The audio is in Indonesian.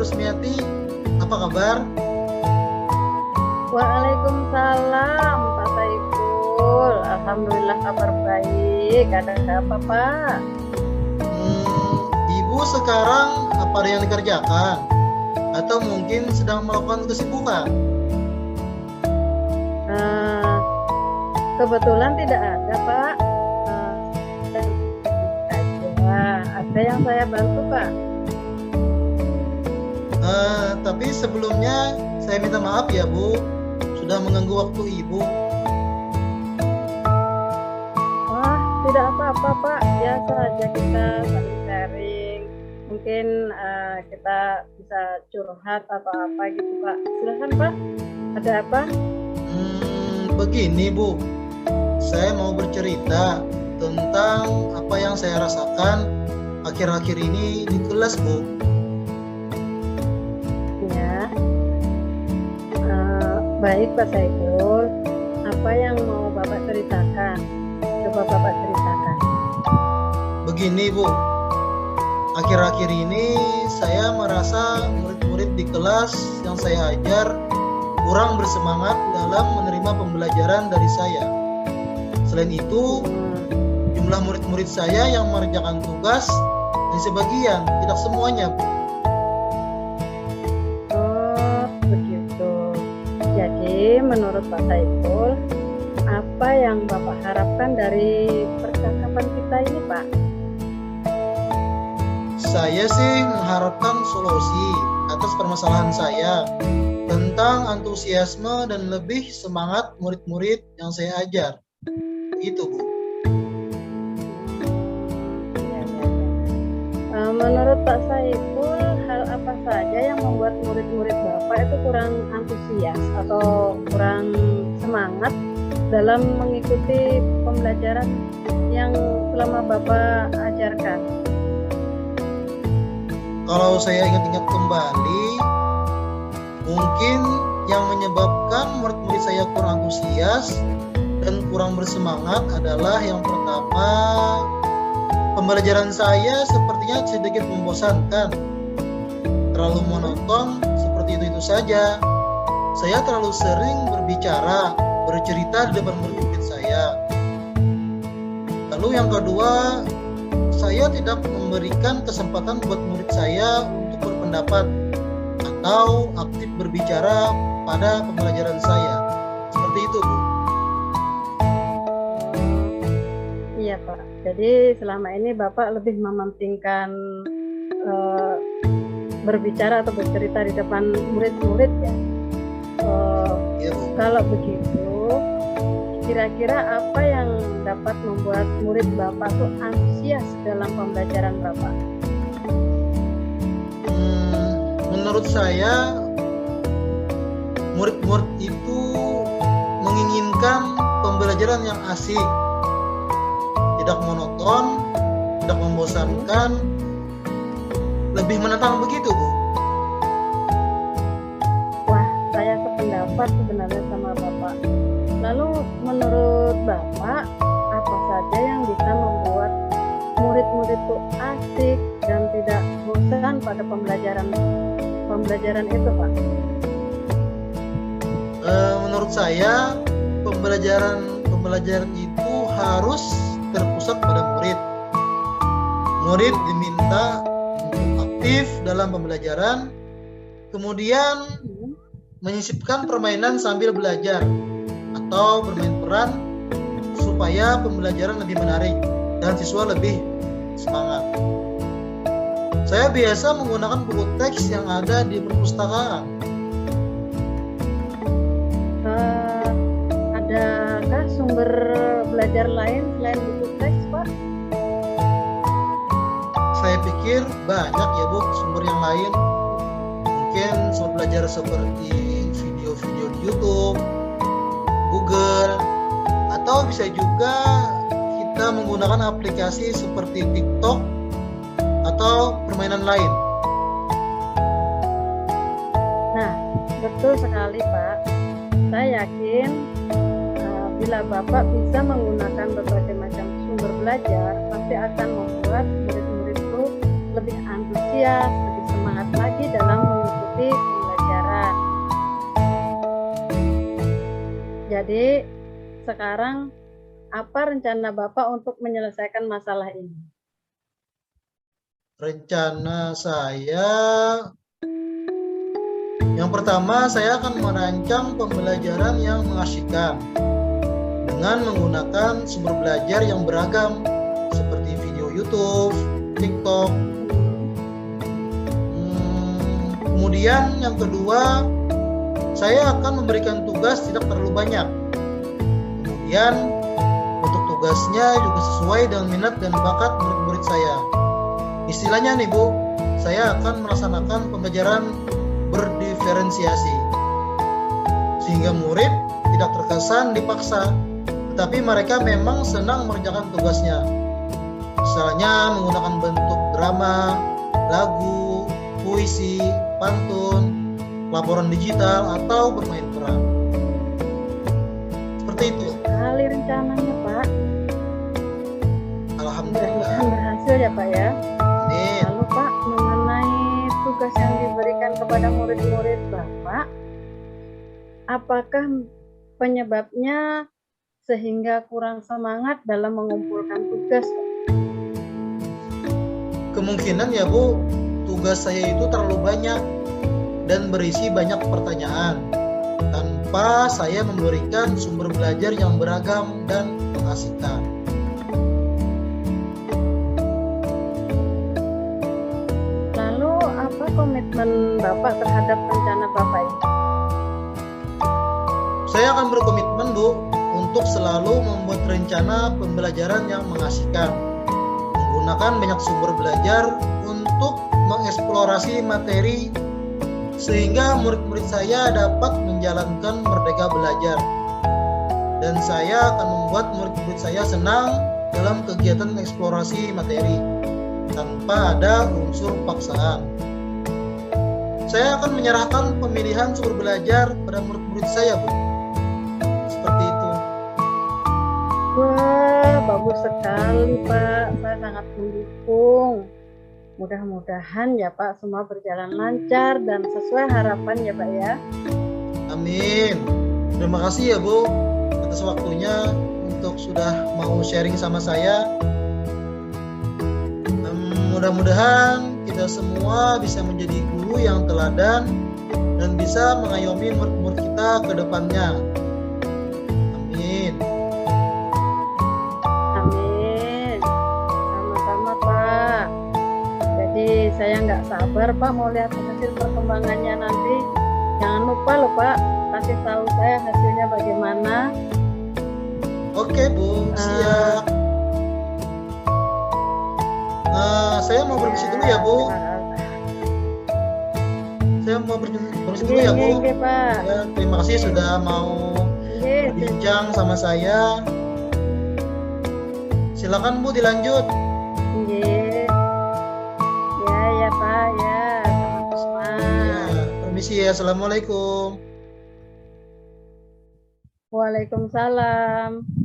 Rusmiati, apa kabar? Waalaikumsalam Pak Saiful. Alhamdulillah kabar baik. Ada apa Pak? Ibu sekarang apa ada yang dikerjakan? Atau mungkin sedang melakukan kesibukan? Eh, Kebetulan tidak ada Pak. Aja. Ada yang saya bantu Pak. Tapi sebelumnya saya minta maaf ya Bu, sudah mengganggu waktu Ibu. Wah, tidak apa-apa Pak. Biasa aja kita saling sharing. Mungkin kita bisa curhat atau apa gitu Pak. Silakan Pak. Ada apa? Begini Bu, saya mau bercerita tentang apa yang saya rasakan akhir-akhir ini di kelas Bu. Ya. Baik Pak Saiful. Apa yang mau Bapak ceritakan? Coba Bapak ceritakan. Begini Bu, akhir-akhir ini saya merasa murid-murid di kelas yang saya ajar kurang bersemangat dalam menerima pembelajaran dari saya. Selain itu, jumlah murid-murid saya yang mengerjakan tugas dan sebagian, tidak semuanya Bu. Oh, begitu. Jadi menurut Pak Saiful, apa yang Bapak harapkan dari percakapan kita ini Pak? Saya sih mengharapkan solusi atas permasalahan saya tentang antusiasme dan lebih semangat murid-murid yang saya ajar. Begitu Bu. Ya. Menurut Pak Saiful, hal apa saja yang membuat murid-murid Bapak itu kurang antusias atau kurang semangat dalam mengikuti pembelajaran yang selama Bapak ajarkan? Kalau saya ingat-ingat kembali, mungkin yang menyebabkan murid-murid saya kurang antusias dan kurang bersemangat adalah yang pertama, pembelajaran saya sepertinya sedikit membosankan, terlalu monoton seperti itu saja. Saya terlalu sering berbicara, bercerita di depan murid-murid saya. Lalu yang kedua, saya tidak memberikan kesempatan buat murid saya untuk berpendapat atau aktif berbicara pada pembelajaran saya. Seperti itu Bu. Iya Pak. Jadi selama ini Bapak lebih mementingkan berbicara atau bercerita di depan murid-murid ya. Iya Bu. Kalau begitu, kira-kira apa yang dapat membuat murid Bapak tuh antusias dalam pembelajaran Bapak? Menurut saya, murid-murid itu menginginkan pembelajaran yang asik, tidak monoton, tidak membosankan, lebih menantang begitu Bu. Wah, saya sependapat sebenarnya sama Bapak. Lalu menurut Bapak, apa saja yang bisa membuat murid-murid itu asik dan tidak bosan pada pembelajaran itu Pak? Menurut saya, pembelajaran itu harus terpusat pada murid. Murid diminta untuk aktif dalam pembelajaran, kemudian menyisipkan permainan sambil belajar atau bermain peran supaya pembelajaran lebih menarik dan siswa lebih semangat. Saya biasa menggunakan buku teks yang ada di perpustakaan. Adakah sumber belajar lain selain buku teks Pak? Saya pikir banyak ya Bu sumber yang lain. Mungkin sumber belajar seperti video-video di YouTube, Google, atau bisa juga kita menggunakan aplikasi seperti TikTok atau permainan lain. Nah, betul sekali Pak. Saya yakin bila Bapak bisa menggunakan berbagai macam sumber belajar, pasti akan membuat murid-murid itu lebih antusias, lebih semangat lagi dalam mengikuti pembelajaran. Jadi sekarang apa rencana Bapak untuk menyelesaikan masalah ini? Rencana saya, yang pertama saya akan merancang pembelajaran yang mengasyikkan dengan menggunakan sumber belajar yang beragam seperti video YouTube, TikTok. Kemudian yang kedua, saya akan memberikan tugas tidak terlalu banyak. Kemudian untuk tugasnya juga sesuai dengan minat dan bakat murid-murid saya. Istilahnya nih Bu, saya akan melaksanakan pembelajaran berdiferensiasi sehingga murid tidak terkesan dipaksa, tetapi mereka memang senang mengerjakan tugasnya. Misalnya menggunakan bentuk drama, lagu, puisi, pantun, laporan digital, atau bermain peran. Seperti itu. Sekali rencananya Pak. Alhamdulillah. Mudah-mudahan berhasil ya Pak ya. Amin. Lalu Pak, mengenai tugas yang diberikan kepada murid-murid Bapak, apakah penyebabnya sehingga kurang semangat dalam mengumpulkan tugas? Kemungkinan ya Bu, tugas saya itu terlalu banyak dan berisi banyak pertanyaan tanpa saya memberikan sumber belajar yang beragam dan mengasihkan. Lalu apa komitmen Bapak terhadap rencana Bapak ini? Saya akan berkomitmen Bu untuk selalu membuat rencana pembelajaran yang mengasihkan, menggunakan banyak sumber belajar untuk mengeksplorasi materi sehingga murid-murid saya dapat menjalankan merdeka belajar. Dan saya akan membuat murid-murid saya senang dalam kegiatan eksplorasi materi tanpa ada unsur paksaan. Saya akan menyerahkan pemilihan sumber belajar pada murid-murid saya, Bu. Seperti itu. Wah, bagus sekali Pak. Saya sangat mendukung. Mudah-mudahan ya Pak semua berjalan lancar dan sesuai harapan ya Pak ya. Amin. Terima kasih ya Bu atas waktunya untuk sudah mau sharing sama saya. Mudah-mudahan kita semua bisa menjadi guru yang teladan dan bisa mengayomi murid-murid kita ke depannya. Amin. Amin. Sama-sama Pak. Jadi saya nggak sabar Pak mau lihat hasil perkembangannya nanti. Jangan lupa loh Pak, kasih tahu saya hasilnya bagaimana. Oke Bu, siap. Saya mau permisi dulu ya Bu. Saya mau permisi dulu ya Bu. Oke Pak. Ya, terima kasih sudah mau berbincang sama saya. Silakan Bu dilanjut. Iya. Ya Pak ya. Sama-sama. Ya, permisi ya. Assalamualaikum. Waalaikumsalam.